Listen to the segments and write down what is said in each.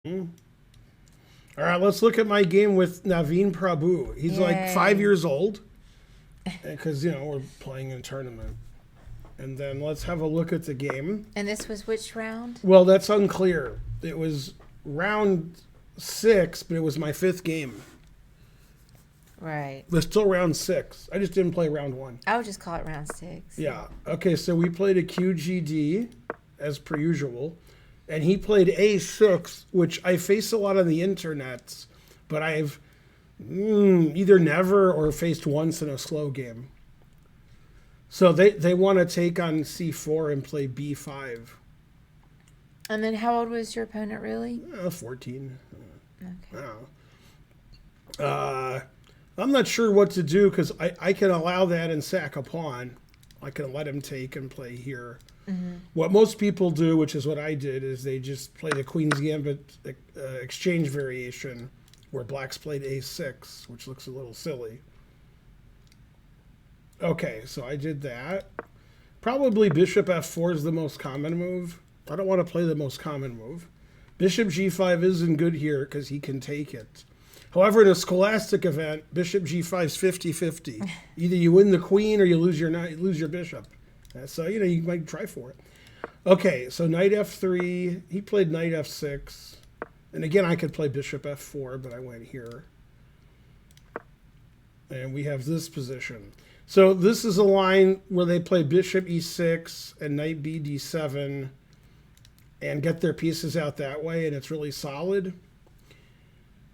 All right, let's look at my game with Naveen Prabhu. He's like 5 years old because, we're playing in a tournament. And then let's have a look at the game. And this was which round? Well, that's unclear. It was round 6, but it was my 5th game. Right. But still round 6. I just didn't play round 1. I would just call it round 6. Yeah. Okay, so we played a QGD as per usual. And he played A6, which I face a lot on the internet, but I've either never or faced once in a slow game. So they want to take on C4 and play B5. And then how old was your opponent really? 14. Okay. I'm not sure what to do because I can allow that and sack a pawn. I can let him take and play here. Mm-hmm. What most people do, which is what I did, is they just play the Queen's Gambit exchange variation where blacks played A6, which looks a little silly. Okay, so I did that. Probably bishop F4 is the most common move. I don't want to play the most common move. Bishop G5 isn't good here because he can take it. However, in a scholastic event, bishop G5 is 50-50. Either you win the queen or you lose your bishop. So, you might try for it. Okay, so knight F3. He played knight F6. And again, I could play bishop F4, but I went here. And we have this position. So this is a line where they play bishop E6 and knight B D7 and get their pieces out that way, and it's really solid.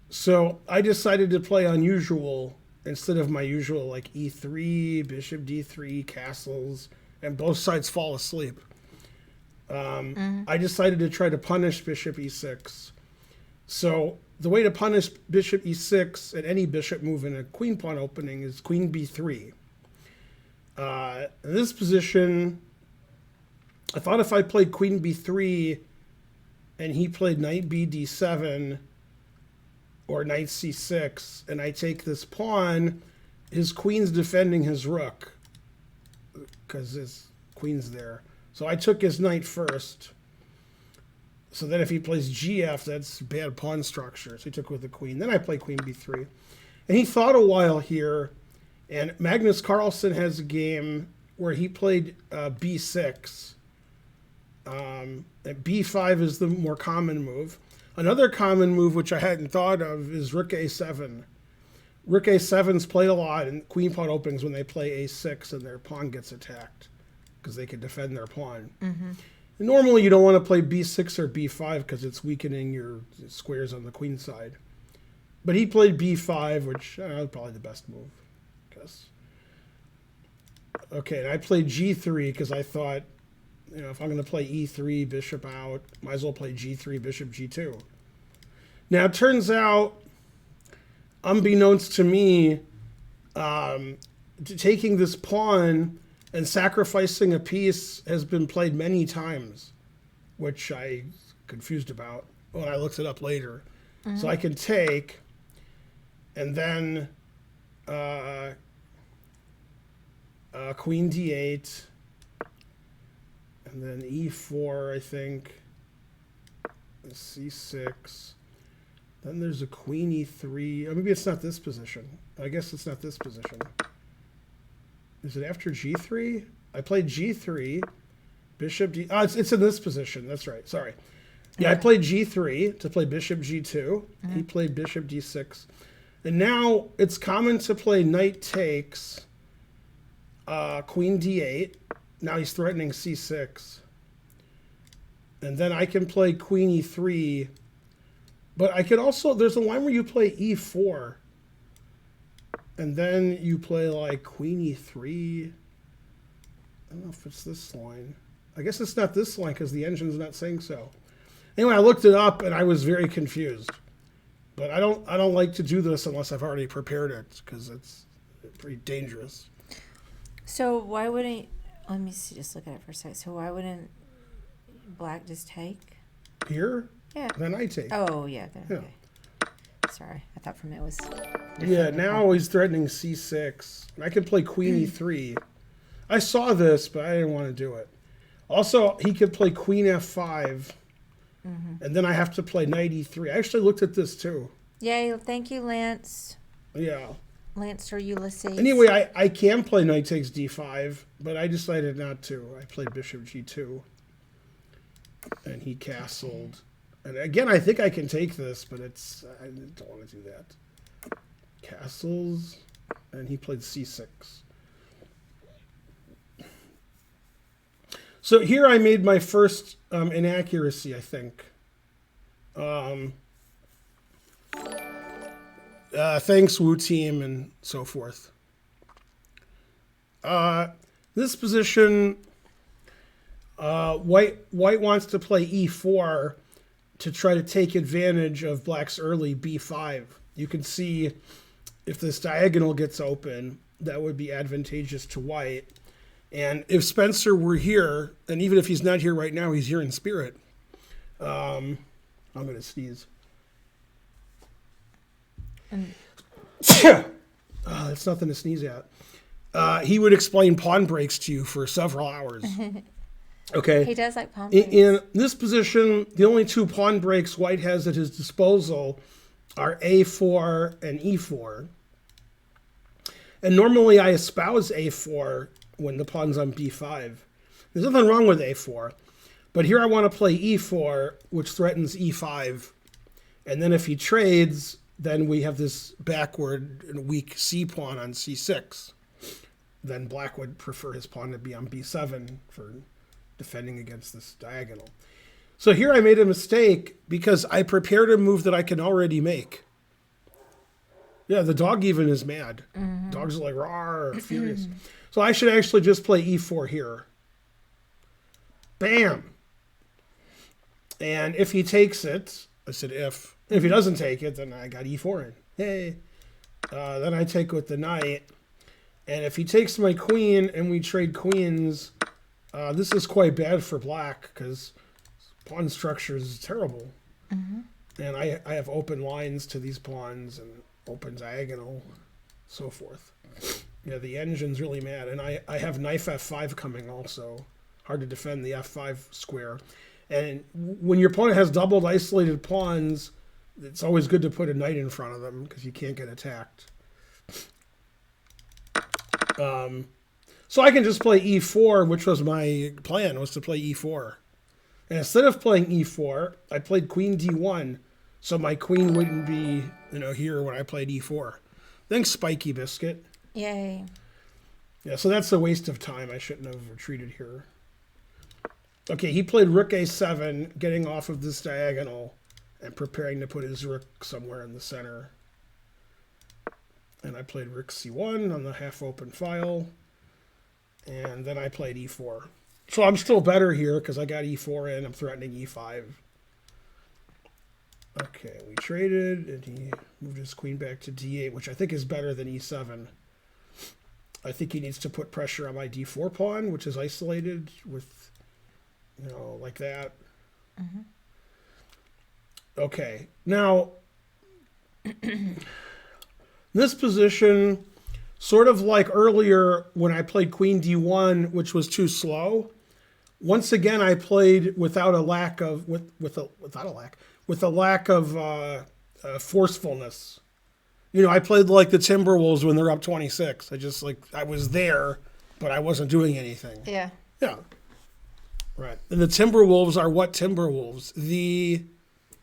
So I decided to play unusual instead of my usual, like E3, bishop D3, castles, and both sides fall asleep. I decided to try to punish bishop E6. So the way to punish bishop E6 at any bishop move in a queen pawn opening is queen B3. In this position, I thought if I played queen B3 and he played knight B D7 or knight C6 and I take this pawn, his queen's defending his rook because his queen's there. So I took his knight first. So then if he plays GF, that's bad pawn structure. So he took with the queen. Then I play queen B3. And he thought a while here. And Magnus Carlsen has a game where he played B6. B5 is the more common move. Another common move, which I hadn't thought of, is Rook A7. Rook A7's played a lot in queen pawn openings when they play A6 and their pawn gets attacked because they can defend their pawn. Mm-hmm. Normally, you don't want to play B6 or B5 because it's weakening your squares on the queen side. But he played B5, which is probably the best move. Okay, and I played G3 because I thought, if I'm going to play E3, bishop out, might as well play G3, bishop G2. Now, it turns out, unbeknownst to me, taking this pawn and sacrificing a piece has been played many times, which I confused about when I looked it up later. Mm-hmm. So I can take, and then queen D8, and then E4, I think, C6. Then there's a queen E3. Or maybe it's not this position. I guess it's not this position. Is it after G3? I played G3, bishop D. Oh, it's in this position. That's right. Sorry. Yeah, I played G3 to play bishop G2. Mm-hmm. He played bishop D6. And now it's common to play knight takes, queen D8. Now he's threatening C6. And then I can play queen E3. But I could also, there's a line where you play E4. And then you play like queen E3. I don't know if it's this line. I guess it's not this line because the engine's not saying so. Anyway, I looked it up and I was very confused. But I don't like to do this unless I've already prepared it because it's pretty dangerous. So why wouldn't, let me see, just look at it for a second. So why wouldn't black just take? Here? Yeah. Then I take. Oh, yeah. Okay. Sorry, I thought from it was. Yeah, now he's threatening C6. I can play queen E3. I saw this, but I didn't want to do it. Also, he could play queen F5 And then I have to play knight e3. I actually looked at this too. Yay! Thank you, Lance. Yeah. Lance or Ulysses. Anyway, I can play knight takes d5, but I decided not to. I played bishop g2. And he castled. And again, I think I can take this, but I don't want to do that. Castles. And he played c6. So here I made my first inaccuracy, I think. Thanks, Woo Team, and so forth. This position, white wants to play e4 to try to take advantage of black's early b5. You can see if this diagonal gets open, that would be advantageous to white. And if Spencer were here, and even if he's not here right now, he's here in spirit. I'm going to sneeze. That's nothing to sneeze at. He would explain pawn breaks to you for several hours. Okay. He does like pawn breaks. In this position, the only two pawn breaks white has at his disposal are a4 and e4. And normally I espouse a4 when the pawn's on b5. There's nothing wrong with a4. But here I want to play e4, which threatens e5. And then if he trades, then we have this backward and weak c pawn on c6. Then black would prefer his pawn to be on b7 for defending against this diagonal. So here I made a mistake because I prepared a move that I can already make. Yeah, the dog even is mad. Dogs are like, rawr, furious. So I should actually just play e4 here. Bam! And if he takes it, I said if. If he doesn't take it, then I got e4 in. Hey. Then I take with the knight. And if he takes my queen and we trade queens, this is quite bad for black because pawn structure is terrible. And I have open lines to these pawns and open diagonal, so forth. Yeah, the engine's really mad. And I have knife f5 coming also. Hard to defend the f5 square. And when your opponent has doubled isolated pawns, it's always good to put a knight in front of them because you can't get attacked. So I can just play e4, which was my plan, was to play e4. And instead of playing e4, I played queen d1, so my queen wouldn't be, here when I played e4. Thanks, Spiky Biscuit. Yay. Yeah, so that's a waste of time. I shouldn't have retreated here. Okay, he played rook a7, getting off of this diagonal and preparing to put his rook somewhere in the center. And I played rook c1 on the half-open file. And then I played e4. So I'm still better here because I got e4 in. I'm threatening e5. Okay, we traded, and he moved his queen back to d8, which I think is better than e7. I think he needs to put pressure on my d4 pawn, which is isolated with, like that. Okay, now, this position, sort of like earlier when I played queen d1, which was too slow. Once again, I played without a lack of forcefulness. I played like the Timberwolves when they're up 26. I was there, but I wasn't doing anything. Yeah. Yeah. Right. And the Timberwolves are what Timberwolves? The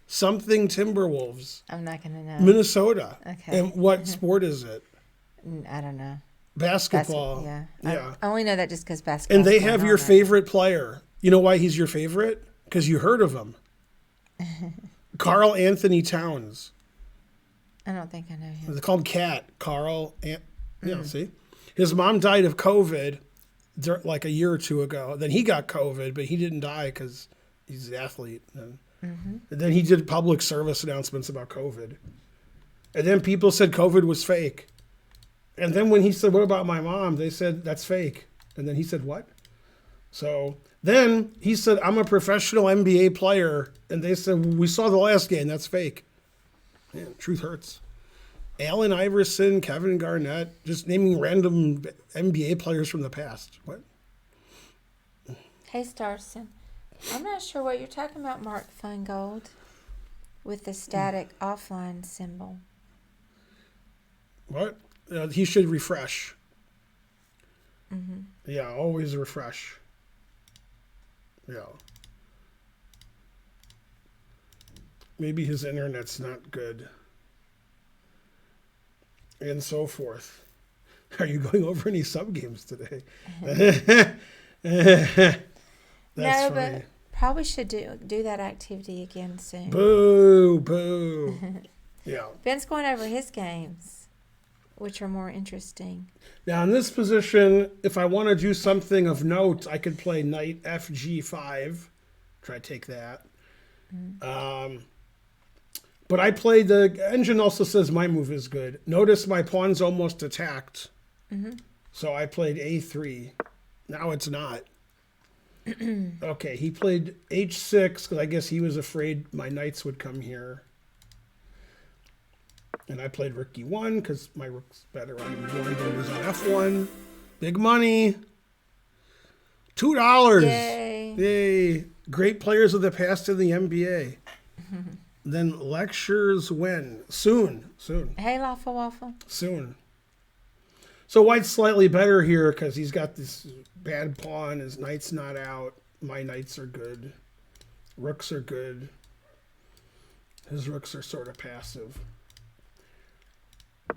something Timberwolves. I'm not going to know. Minnesota. Okay. And what sport is it? I don't know. Basketball. Yeah. Yeah. I only know that just because basketball. And they have your favorite player. You know why he's your favorite? Because you heard of him. Carl Anthony Towns. I don't think I know him. They call him Cat. Carl. See? His mom died of COVID like a year or two ago. Then he got COVID, but he didn't die because he's an athlete. And then he did public service announcements about COVID. And then people said COVID was fake. And then when he said, what about my mom? They said, that's fake. And then he said, what? So then he said, I'm a professional NBA player. And they said, we saw the last game. That's fake. Man, truth hurts. Allen Iverson, Kevin Garnett, just naming random NBA players from the past. What? Hey, Starson. I'm not sure what you're talking about, Mark Finegold, with the static offline symbol. What? He should refresh. Mm-hmm. Yeah, always refresh. Yeah. Maybe his internet's not good. And so forth. Are you going over any sub games today? That's No, funny. but probably should do that activity again soon. Boo, boo. Yeah. Ben's going over his games, which are more interesting. Now in this position, if I want to do something of note, I could play knight fg5. Try to take that. But I played the engine also says my move is good. Notice my pawn's almost attacked. So I played a3. Now it's not. Okay, he played h6 because I guess he was afraid my knights would come here. And I played rook e1 because my rook's better on e1 than it is on f1. Big money. $2. Yay. Yay. Great players of the past in the NBA. Then lectures when? Soon. Hey, Lawful Waffle. Soon. So white's slightly better here because he's got this bad pawn. His knight's not out. My knights are good. Rooks are good. His rooks are sort of passive.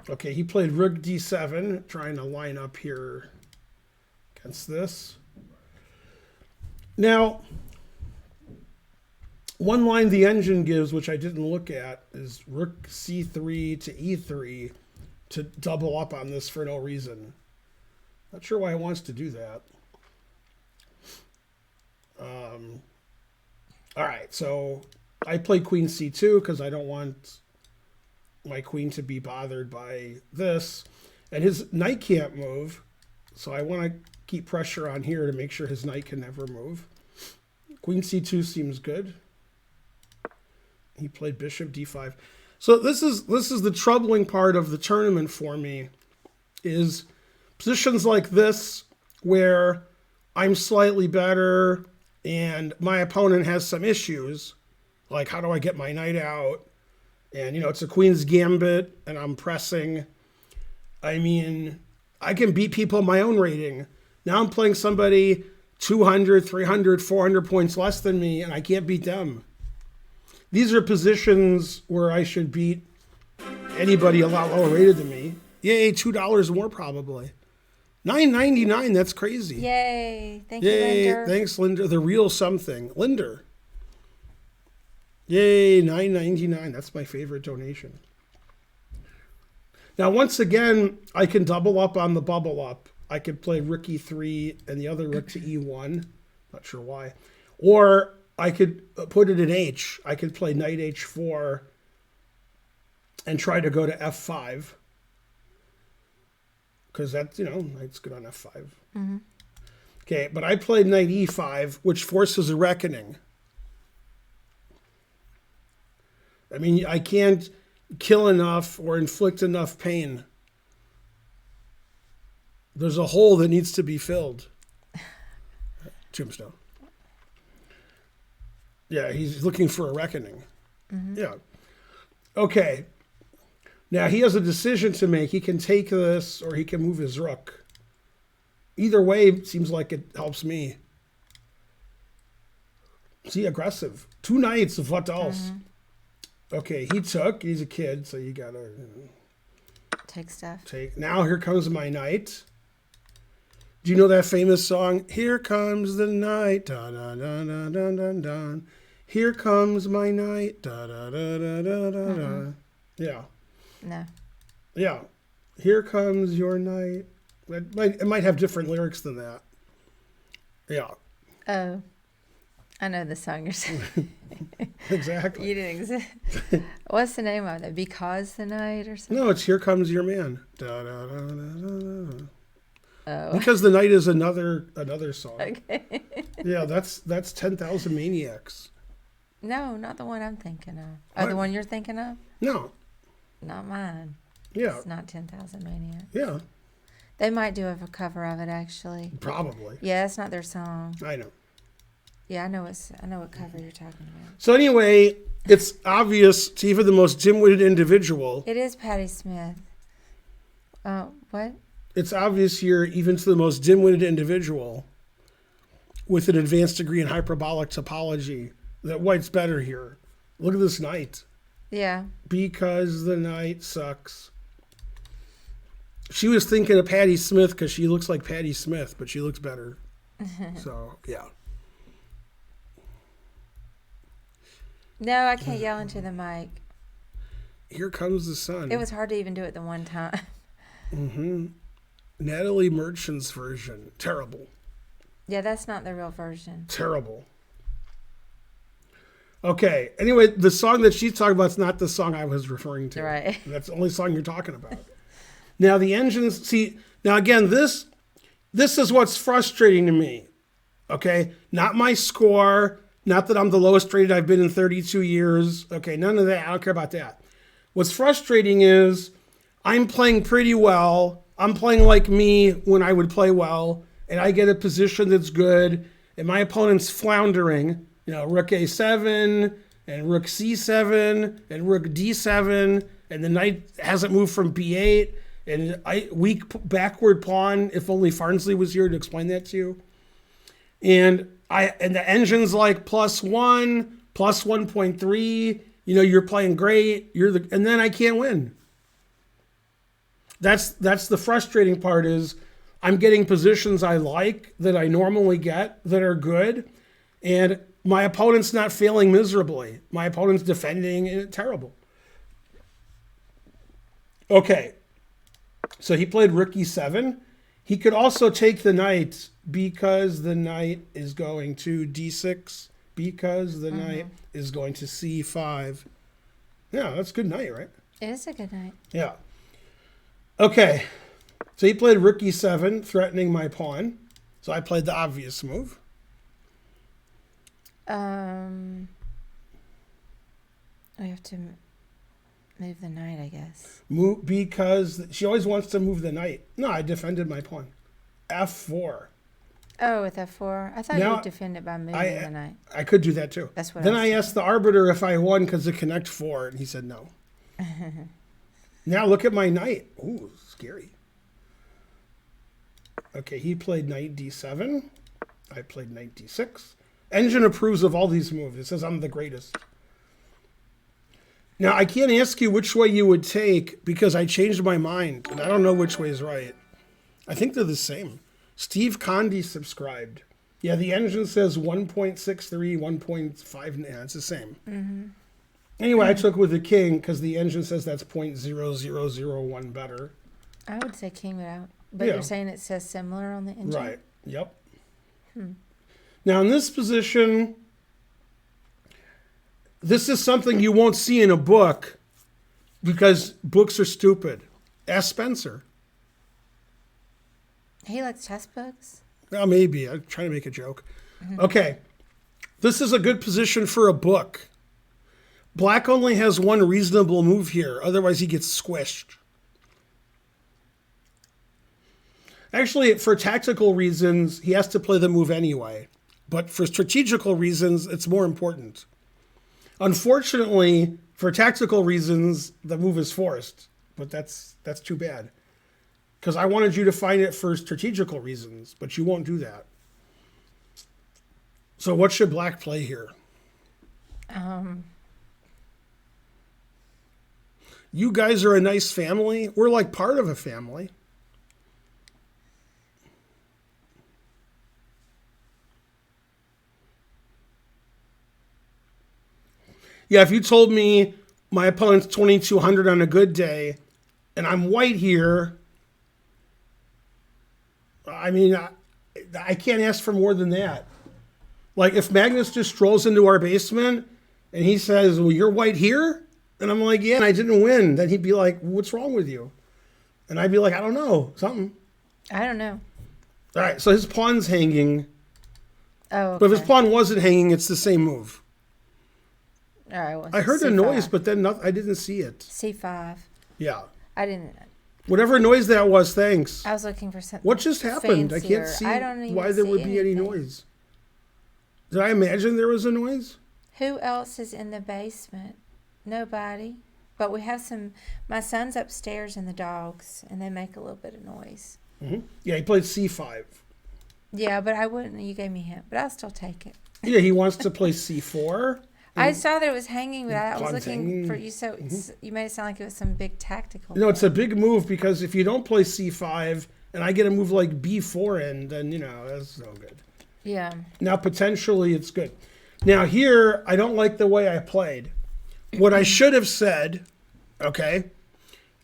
Okay, he played rook d7, trying to line up here against this. Now, one line the engine gives, which I didn't look at, is rook c3 to e3 to double up on this for no reason. Not sure why it wants to do that. All right, so I play queen c2 because I don't want my queen to be bothered by this. And his knight can't move, so I want to keep pressure on here to make sure his knight can never move. Queen c2 seems good. He played bishop d5. So this is the troubling part of the tournament for me, is positions like this where I'm slightly better and my opponent has some issues, like how do I get my knight out? And, you know, it's a queen's gambit and I'm pressing. I mean, I can beat people my own rating. Now I'm playing somebody 200, 300, 400 points less than me and I can't beat them. These are positions where I should beat anybody a lot lower rated than me. Yay, $2 more probably. $9.99, that's crazy. Yay. Thank Yay, you, Linder. thanks, Linder. The real something. Linder. Yay, $9.99. That's my favorite donation. Now, once again, I can double up on the bubble up. I could play rook e3 and the other rook to e1. Not sure why. Or I could put it in h. I could play knight h4 and try to go to f5. Because that's, you know, knight's good on f5. Okay, but I played knight e5, which forces a reckoning. I mean, I can't kill enough or inflict enough pain. There's a hole that needs to be filled. Tombstone. Yeah, he's looking for a reckoning. Yeah. Okay. Now he has a decision to make. He can take this or he can move his rook. Either way, seems like it helps me. See, aggressive. 2 knights, what else? Okay, he took. He's a kid, so you gotta Take stuff. take. Now here comes my knight. Do you know that famous song? Here comes the night. Da da da da da da da. Here comes my night. Da da da da da da da. Yeah. No. Yeah. Here comes your night. It might have different lyrics than that. Yeah. Oh. I know the song you're saying. Exactly. You didn't exist. What's the name of it? Because the Night or something? No, it's Here Comes Your Man. Da, da, da, da, da, da. Oh. Because the Night is another song. Okay. Yeah, that's 10,000 Maniacs. No, not the one I'm thinking of. Oh, the What? one you're thinking of? No. Not mine. Yeah. It's not 10,000 Maniacs. Yeah. They might do a cover of it, actually. Probably. Yeah, it's not their song. I know. Yeah, I know what cover you're talking about. So anyway, it's obvious to even the most dim-witted individual. It is Patti Smith. What? It's obvious here, even to the most dim-witted individual with an advanced degree in hyperbolic topology, that white's better here. Look at this knight. Yeah. Because the knight sucks. She was thinking of Patti Smith because she looks like Patti Smith, but she looks better. So, yeah. No, I can't yell into the mic. Here comes the sun. It was hard to even do it the one time. Natalie Merchant's version. Terrible. Yeah, that's not the real version. Terrible. Okay. Anyway, the song that she's talking about is not the song I was referring to. Right. That's the only song you're talking about. Now, the engines... See, now again, this is what's frustrating to me. Okay? Not my score... Not that I'm the lowest rated I've been in 32 years. Okay, none of that. I don't care about that. What's frustrating is I'm playing pretty well. I'm playing like me when I would play well, and I get a position that's good, and my opponent's floundering. You know, rook a7, and rook c7, and rook d7, and the knight hasn't moved from b8, and weak backward pawn, if only Farnsley was here to explain that to you. And the engine's like +1, plus 1.3. You know, you're playing great. And then I can't win. That's the frustrating part is I'm getting positions I like that I normally get that are good, and my opponent's not failing miserably. My opponent's defending terrible. Okay, so he played rook e7. He could also take the knight because the knight is going to d6, because the knight is going to c5. Yeah, that's a good knight, right? It is a good knight. Yeah. Okay, so he played rook e7, threatening my pawn. So I played the obvious move. We have to move the knight, I guess. Move because she always wants to move the knight. No, I defended my pawn. f4. Oh, with f4? I thought you would defend it by moving the knight. I could do that too. That's what then I I asked the arbiter if I won because of connect 4, and he said no. Now look at my knight. Ooh, scary. Okay, he played knight d7. I played knight d6. Engine approves of all these moves. It says I'm the greatest. Now, I can't ask you which way you would take because I changed my mind, and I don't know which way is right. I think they're the same. Steve Condi subscribed. Yeah, the engine says 1.63, 1.5. Yeah, it's the same. Anyway, I took with the king because the engine says that's 0.0001 better. I would say king without. But you're saying it says similar on the engine? Right. Yep. Now, in this position, this is something you won't see in a book because books are stupid. Ask Spencer. He likes chess books? Well, maybe. I'm trying to make a joke. Okay. This is a good position for a book. Black only has one reasonable move here. Otherwise, he gets squished. Actually, for tactical reasons, he has to play the move anyway. But for strategical reasons, it's more important. Unfortunately, for tactical reasons, the move is forced. But that's too bad. Because I wanted you to find it for strategical reasons, but you won't do that. So what should black play here? You guys are a nice family. We're like part of a family. Yeah, if you told me my opponent's 2,200 on a good day, and I'm white here, I mean, I can't ask for more than that. Like, if Magnus just strolls into our basement, and he says, well, you're white here? And I'm like, yeah, and I didn't win. Then he'd be like, what's wrong with you? And I'd be like, I don't know, something. I don't know. All right, so his pawn's hanging. Oh, okay. But if his pawn wasn't hanging, it's the same move. All right, well, I heard C5. a noise, but then I didn't see it. C5. Yeah. I didn't. Whatever noise that was, thanks. I was looking for something. What just happened? Fancier. I can't see I don't even why there see would be any anything. noise. Did I imagine there was a noise? Who else is in the basement? Nobody. But we have my son's upstairs and the dogs, and they make a little bit of noise. Mm-hmm. Yeah, he played C5. Yeah, but I wouldn't. You gave me a hint, but I'll still take it. Yeah, he wants to play C4. I saw that it was hanging, but I was looking hanging. for you. So you made it sound like it was some big tactical. No, it's a big move because if you don't play C5 and I get a move like B4 in, then, that's no good. Yeah. Now, potentially, it's good. Now, here, I don't like the way I played. What I should have said, okay,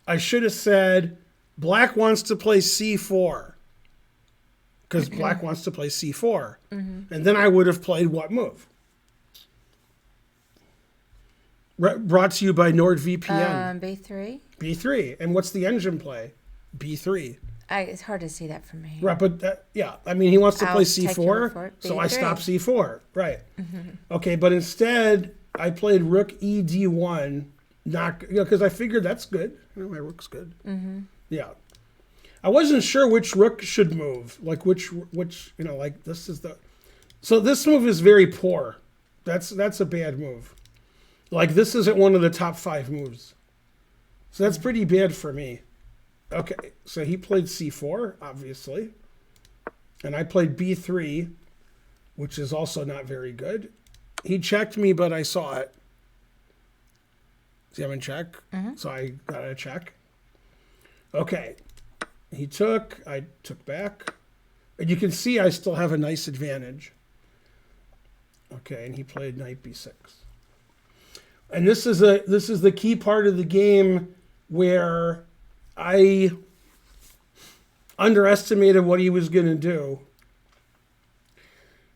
I should have said black wants to play C4 because black wants to play C4. Mm-hmm. And then I would have played what move? Brought to you by NordVPN. B3. B3. And what's the engine play? B3. It's hard to see that from here. Right, but he wants to play C4, so I B3. stop C4. Right. Mm-hmm. Okay, but instead I played Rook ED1, because I figured that's good. My rook's good. Mm-hmm. Yeah. I wasn't sure which rook should move, like which like this is the. So this move is very poor. That's a bad move. Like, this isn't one of the top 5 moves. So that's pretty bad for me. Okay, so he played C4, obviously. And I played B3, which is also not very good. He checked me, but I saw it. See, I'm in check. Mm-hmm. So I got a check. Okay. I took back. And you can see I still have a nice advantage. Okay, and he played knight B6. And this is the key part of the game where I underestimated what he was going to do.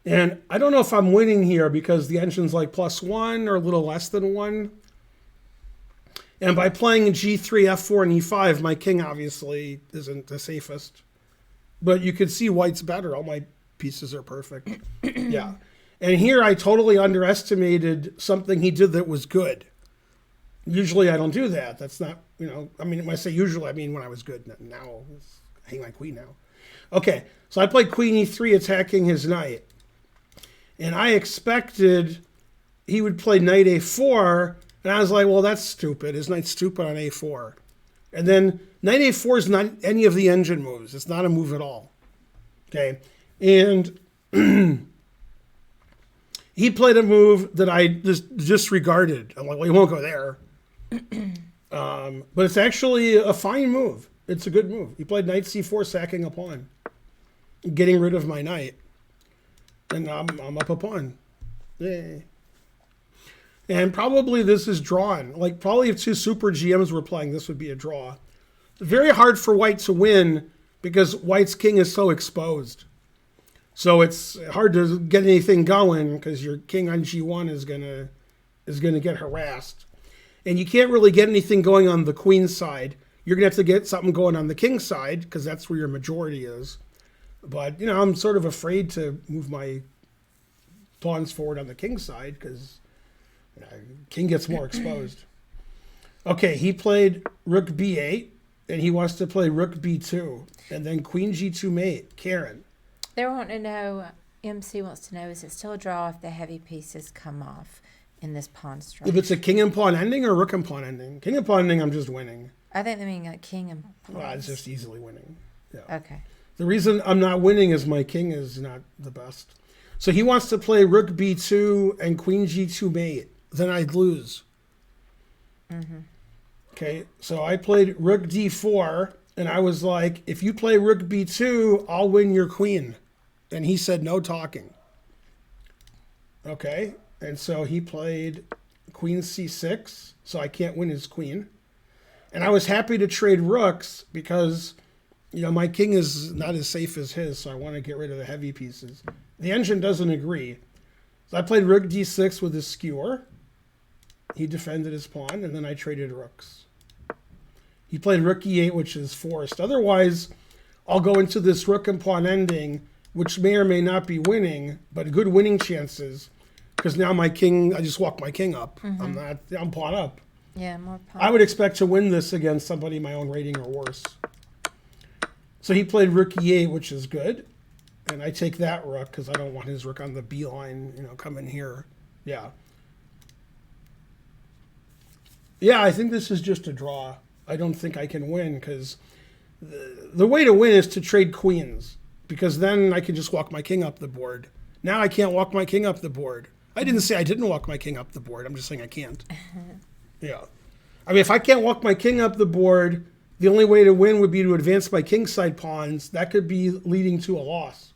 And I don't know if I'm winning here because the engine's like +1 or a little less than 1. And by playing G3, F4, and E5, my king obviously isn't the safest. But you can see white's better. All my pieces are perfect. Yeah. And here I totally underestimated something he did that was good. Usually I don't do that. That's not, when I say usually, I mean when I was good. Now, I hang my queen now. Okay, so I played queen E3 attacking his knight. And I expected he would play knight A4, and I was like, well, that's stupid. His knight's stupid on A4. And then knight A4 is not any of the engine moves. It's not a move at all. Okay, and he played a move that I just disregarded. I'm like, well, he won't go there. But it's actually a fine move. It's a good move. He played knight C4, sacking a pawn, getting rid of my knight. And I'm up a pawn. Yay. And probably this is drawn. Like, probably if 2 super GMs were playing, this would be a draw. Very hard for white to win because white's king is so exposed. So it's hard to get anything going because your king on G1 is gonna get harassed. And you can't really get anything going on the queen side. You're going to have to get something going on the king side because that's where your majority is. But, I'm sort of afraid to move my pawns forward on the king side because king gets more exposed. Okay, he played rook B8, and he wants to play rook B2, and then queen G2 mate. Karen. They're wanting to know, MC wants to know, is it still a draw if the heavy pieces come off in this pawn structure? If it's a king and pawn ending or rook and pawn ending? King and pawn ending, I'm just winning. I think they mean like king and pawn. Well, it's just easily winning. Yeah. Okay. The reason I'm not winning is my king is not the best. So he wants to play rook B2 and queen G2 mate. Then I'd lose. Mm-hmm. Okay, so I played rook D4, and I was like, if you play rook B2, I'll win your queen. And he said, no talking. Okay, and so he played queen C6, so I can't win his queen. And I was happy to trade rooks because, my king is not as safe as his, so I want to get rid of the heavy pieces. The engine doesn't agree. So I played rook D6 with his skewer. He defended his pawn, and then I traded rooks. He played rook E8, which is forced. Otherwise, I'll go into this rook and pawn ending, which may or may not be winning, but good winning chances. Because now my king, I just walk my king up. Mm-hmm. I'm pawn up. Yeah, more pawn. I would expect to win this against somebody my own rating or worse. So he played rook E8, which is good. And I take that rook because I don't want his rook on the B line, coming here. Yeah. Yeah, I think this is just a draw. I don't think I can win because the way to win is to trade queens because then I can just walk my king up the board. Now I can't walk my king up the board. I didn't say I didn't walk my king up the board. I'm just saying I can't. Yeah. I mean, if I can't walk my king up the board, the only way to win would be to advance my kingside pawns. That could be leading to a loss.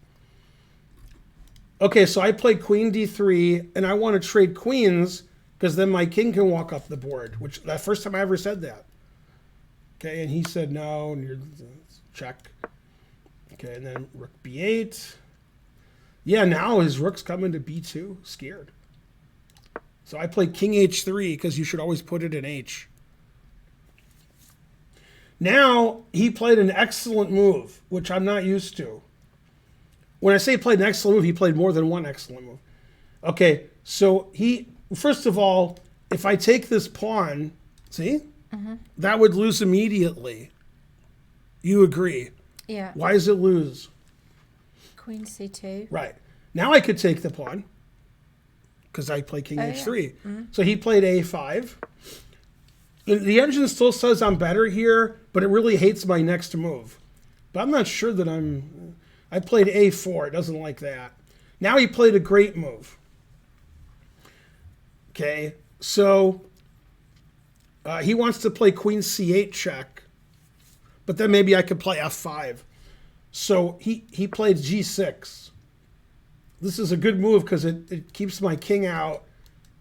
Okay, so I play queen d3, and I want to trade queens because then my king can walk up the board, which that first time I ever said that. Okay, and he said no, and you're check. Okay, and then rook b8. Yeah, now his rook's coming to b2, scared. So I play king h3 because you should always put it in h. Now he played an excellent move, which I'm not used to. When I say played an excellent move, he played more than one excellent move. Okay, so first of all, if I take this pawn, see? Mm-hmm. That would lose immediately. You agree? Yeah. Why does it lose? Queen c2. Right. Now I could take the pawn because I play king h3. Yeah. Mm-hmm. So he played a5. The engine still says I'm better here, but it really hates my next move. But I'm not sure that I played a4. It doesn't like that. Now he played a great move. Okay, so he wants to play queen c8 check, but then maybe I could play f5. So he played g6. This is a good move because it keeps my king out.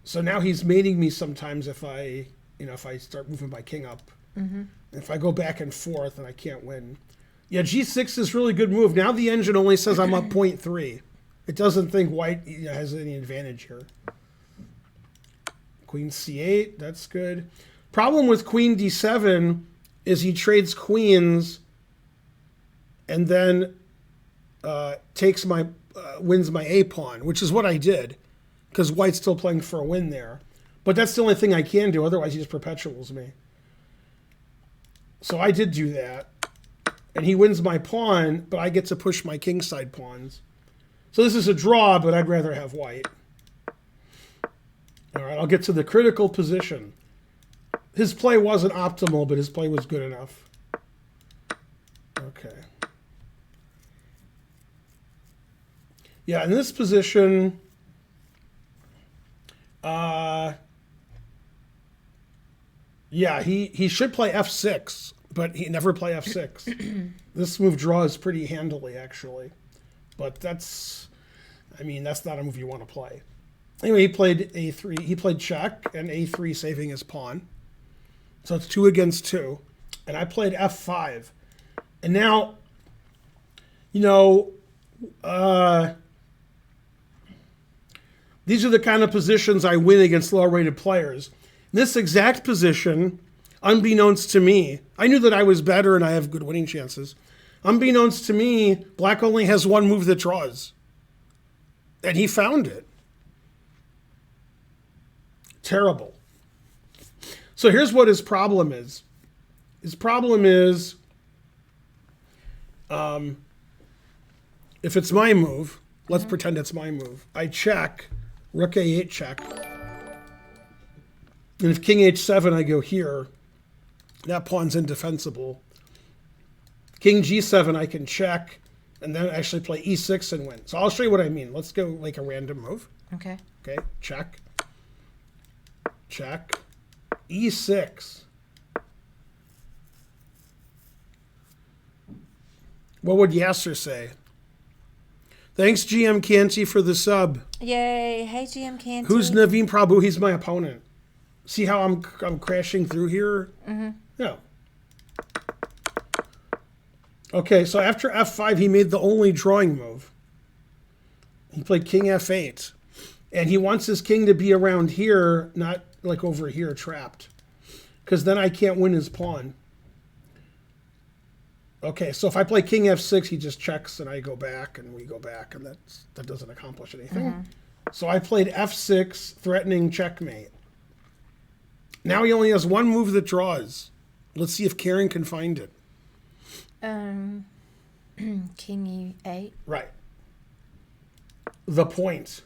So now he's mating me sometimes if I start moving my king up. Mm-hmm. If I go back and forth and I can't win. Yeah, g6 is a really good move. Now the engine only says I'm up 0.3. It doesn't think white has any advantage here. Queen c8, that's good. Problem with queen d7 is he trades queens and then wins my a pawn, which is what I did because white's still playing for a win there. But that's the only thing I can do. Otherwise, he just perpetuals me. So I did do that. And he wins my pawn, but I get to push my kingside pawns. So this is a draw, but I'd rather have white. All right, I'll get to the critical position. His play wasn't optimal, but his play was good enough. Okay. Yeah, in this position, yeah, he should play f6, but he never play f6. This move draws pretty handily, actually. But that's not a move you want to play. Anyway, he played a3. He played check and a3 saving his pawn. So it's 2 against 2. And I played f5. And now, these are the kind of positions I win against lower-rated players. In this exact position, unbeknownst to me, I knew that I was better and I have good winning chances. Unbeknownst to me, black only has one move that draws. And he found it. Terrible. So here's what his problem is. His problem is, if it's my move, let's pretend it's my move. I check, rook a8 check. And if king h7, I go here. That pawn's indefensible. King g7, I can check, and then actually play e6 and win. So I'll show you what I mean. Let's go like a random move. Okay. Okay, check. Check. e6. What would Yasser say? Thanks, GM Canty, for the sub. Yay. Hey, GM Canty. Who's Naveen Prabhu? He's my opponent. See how I'm crashing through here? Mm-hmm. Yeah. Okay, so after f5, he made the only drawing move. He played king f8. And he wants his king to be around here, not like over here trapped. Because then I can't win his pawn. Okay, so if I play king f6, he just checks and I go back and we go back, and that doesn't accomplish anything. Mm-hmm. So I played f6, threatening checkmate. Now he only has one move that draws. Let's see if Karen can find it. King e8. Right. the point.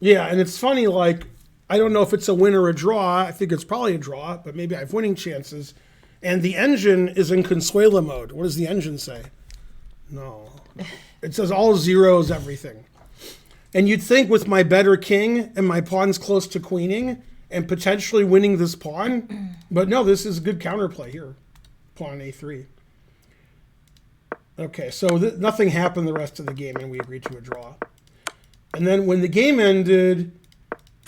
Yeah, and it's funny, like, I don't know if it's a win or a draw. I think it's probably a draw, but maybe I have winning chances. And the engine is in Consuela mode. What does the engine say? No. It says all zeros, everything. And you'd think with my better king and my pawns close to queening and potentially winning this pawn, but no, this is good counterplay here. Pawn A3. Okay, so nothing happened the rest of the game, and we agreed to a draw. And then when the game ended,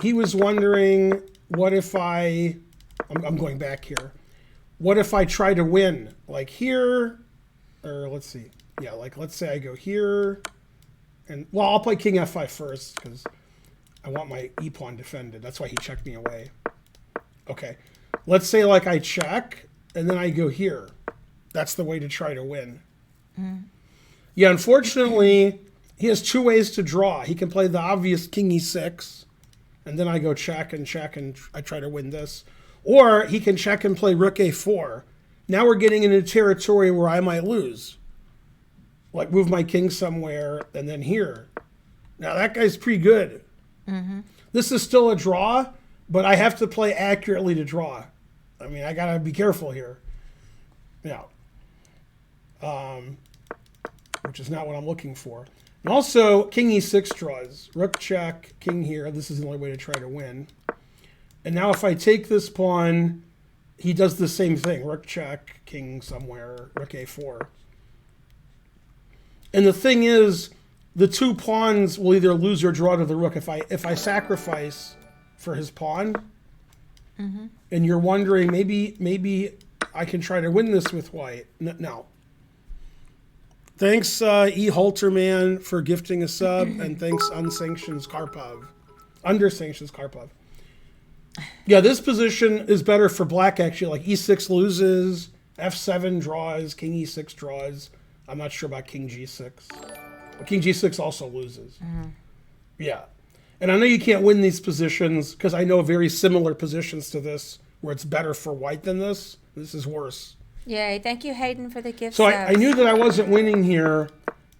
he was wondering, what if I'm going back here. What if I try to win? Like here, or let's see. Yeah, like let's say I go here. And, well, I'll play king f5 first because I want my e-pawn defended. That's why he checked me away. Okay. Let's say like I check, and then I go here. That's the way to try to win. Mm. Yeah, unfortunately, he has two ways to draw. He can play the obvious king e6, and then I go check, and I try to win this. Or he can check and play rook a4. Now we're getting into territory where I might lose. Like move my king somewhere, and then here. Now that guy's pretty good. Mm-hmm. This is still a draw, but I have to play accurately to draw. I mean, I got to be careful here. Yeah. Which is not what I'm looking for. And also, king e6 draws. Rook check, king here. This is the only way to try to win. And now if I take this pawn, he does the same thing. Rook check, king somewhere, rook a4. And the thing is, the two pawns will either lose or draw to the rook if I sacrifice for his pawn. Mm-hmm. And you're wondering, maybe I can try to win this with white. No. Thanks, E. Halterman, for gifting a sub, and thanks, Under-Sanctions Karpov. Yeah, this position is better for black, actually. Like e6 loses, f7 draws, king e6 draws. I'm not sure about king g6. But king g6 also loses. Mm-hmm. Yeah. And I know you can't win these positions because I know very similar positions to this where it's better for white than this. This is worse. Yay. Thank you, Hayden, for the gift. So I knew that I wasn't winning here,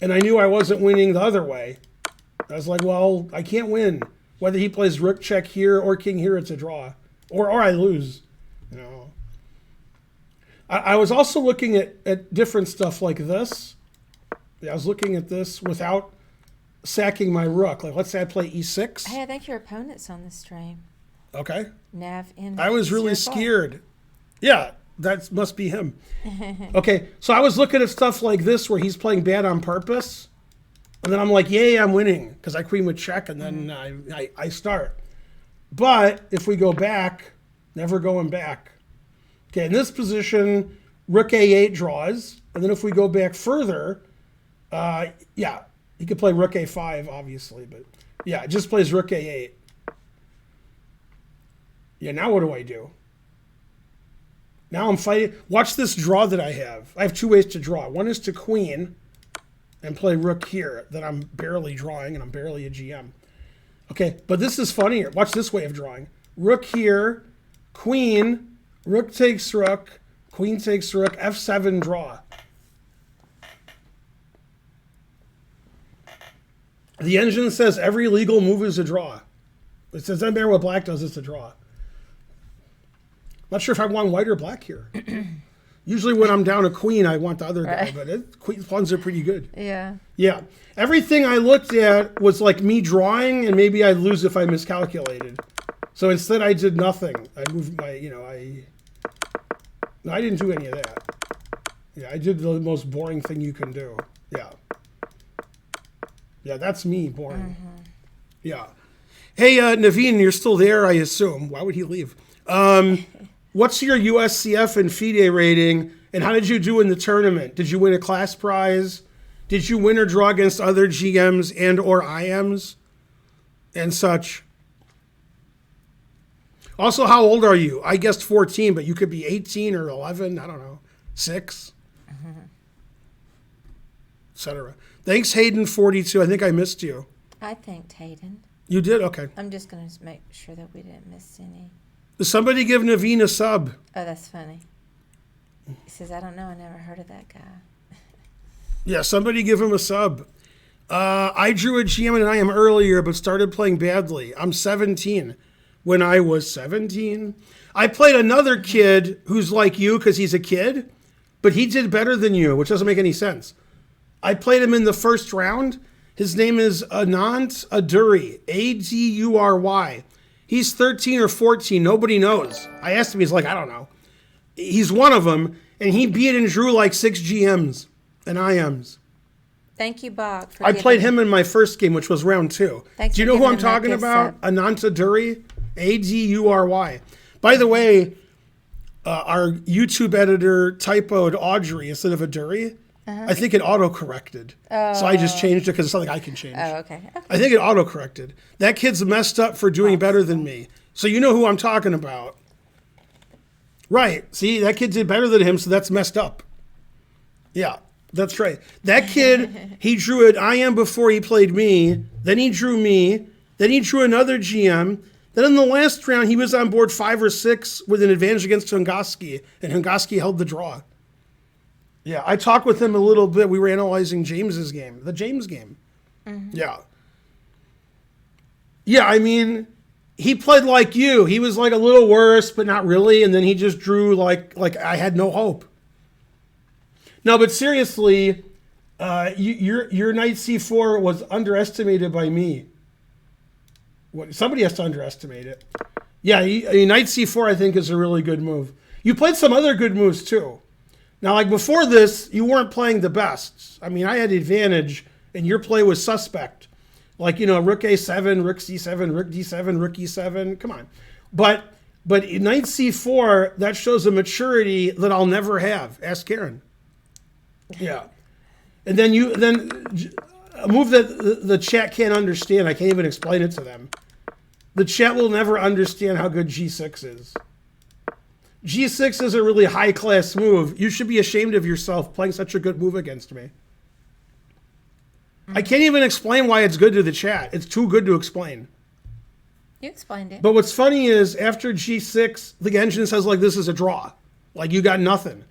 and I knew I wasn't winning the other way. I was like, well, I can't win. Whether he plays rook check here or king here, it's a draw. Or I lose. You know. I was also looking at different stuff like this. I was looking at this without sacking my rook. Like, let's say I play e6. Hey, I think your opponent's on the stream. Okay. Nav in. I was really scared. Yeah, that must be him. Okay, so I was looking at stuff like this where he's playing bad on purpose. And then I'm like, yay, I'm winning. Because I queen with check, and then I start. But if we go back, never going back. Okay, in this position, rook a8 draws. And then if we go back further, yeah, he could play rook a5, obviously. But yeah, it just plays rook a8. Yeah, now what do I do? Now I'm fighting. Watch this draw that I have. I have two ways to draw. One is to queen and play rook here that I'm barely drawing, and I'm barely a GM. Okay, but this is funnier. Watch this way of drawing. Rook here, queen, rook takes rook, queen takes rook, f7 draw. The engine says every legal move is a draw. It says, doesn't matter what black does, it's a draw. Not sure if I want white or black here. Usually when I'm down a queen, I want the other guy, but queen pawns are pretty good. Yeah. Yeah. Everything I looked at was like me drawing, and maybe I'd lose if I miscalculated. So instead I did nothing. I moved my, no, I didn't do any of that. Yeah, I did the most boring thing you can do. Yeah. Yeah, that's me, boring. Mm-hmm. Yeah. Hey, Naveen, you're still there, I assume. Why would he leave? What's your USCF and FIDE rating, and how did you do in the tournament? Did you win a class prize? Did you win or draw against other GMs and or IMs and such? Also, how old are you? I guessed 14, but you could be 18 or 11, I don't know, 6, etc. Thanks, Hayden42. I think I missed you. I thanked Hayden. You did? Okay. I'm just going to make sure that we didn't miss any. Somebody give Naveen a sub. Oh, that's funny. He says, I don't know. I never heard of that guy. Yeah, somebody give him a sub. I drew a GM and I am earlier, but started playing badly. I'm 17. When I was 17, I played another kid who's like you because he's a kid, but he did better than you, which doesn't make any sense. I played him in the first round. His name is Anant Adury, Adury. He's 13 or 14. Nobody knows. I asked him. He's like, I don't know. He's one of them, and he beat and drew like 6 GMs and IMs. Thank you, Bob. I played him in my first game, which was round 2. Thanks Do you for know who giving I'm him that talking good about? sub. Anant Adury, Adury. By the way, our YouTube editor typoed Audrey instead of Adury. I think it auto-corrected. So I just changed it because it's something I can change. Oh, okay. I think it auto-corrected. That kid's messed up for doing better than me. So you know who I'm talking about. Right. See, that kid did better than him, so that's messed up. Yeah, that's right. That kid, he drew an IM before he played me. Then he drew me. Then he drew another GM. Then in the last round, he was on board 5 or 6 with an advantage against Hungaski, and Hungaski held the draw. Yeah, I talked with him a little bit. We were analyzing James's game, the James game. Yeah. Yeah, I mean, he played like you. He was like a little worse, but not really. And then he just drew like I had no hope. No, but seriously, your knight c4 was underestimated by me. Somebody has to underestimate it. Yeah, knight c4 I think is a really good move. You played some other good moves too. Now, like before this, you weren't playing the best. I mean, I had the advantage, and your play was suspect. Like, rook a7, rook c7, rook d7, rook e7. Come on. But knight c4, that shows a maturity that I'll never have. Ask Karen. Yeah. And then a move that the chat can't understand. I can't even explain it to them. The chat will never understand how good g6 is. G6 is a really high-class move. You should be ashamed of yourself playing such a good move against me. I can't even explain why it's good to the chat. It's too good to explain. You explained it. But what's funny is after G6, the engine says, like, this is a draw. Like, you got nothing.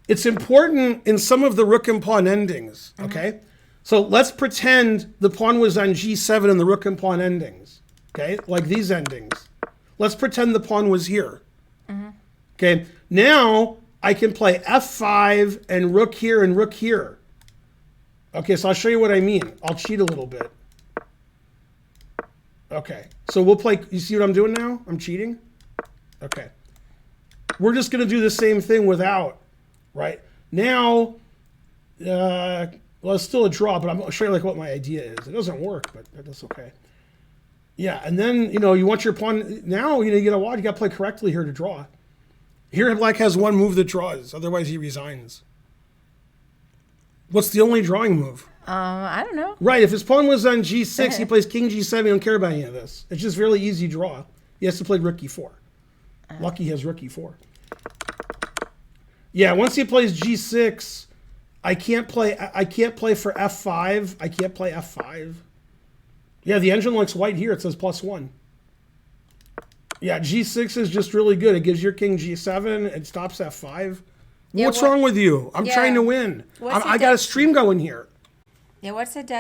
It's important in some of the rook and pawn endings, okay? So let's pretend the pawn was on G7 in the rook and pawn endings, okay? Like these endings. Let's pretend the pawn was here. Okay, now I can play f5 and rook here and rook here. Okay, so I'll show you what I mean. I'll cheat a little bit. Okay, so we'll play, you see what I'm doing now? I'm cheating? Okay. We're just going to do the same thing without, right? Now, well, it's still a draw, but I'm going to show you like what my idea is. It doesn't work, but that's okay. Yeah, and then, you want your pawn, now, you got to watch, you got to play correctly here to draw. Here, Black has one move that draws. Otherwise, he resigns. What's the only drawing move? I don't know. Right. If his pawn was on G6, he plays King G7. He don't care about any of this. It's just really easy draw. He has to play Rook E4. Lucky he has Rook E4. Yeah. Once he plays G6, I can't play for F5. I can't play F5. Yeah. The engine likes white here. It says +1. Yeah, G6 is just really good. It gives your king G7. It stops F5. Yeah, what's wrong with you? I'm trying to win. I got a stream going here. Yeah, what's the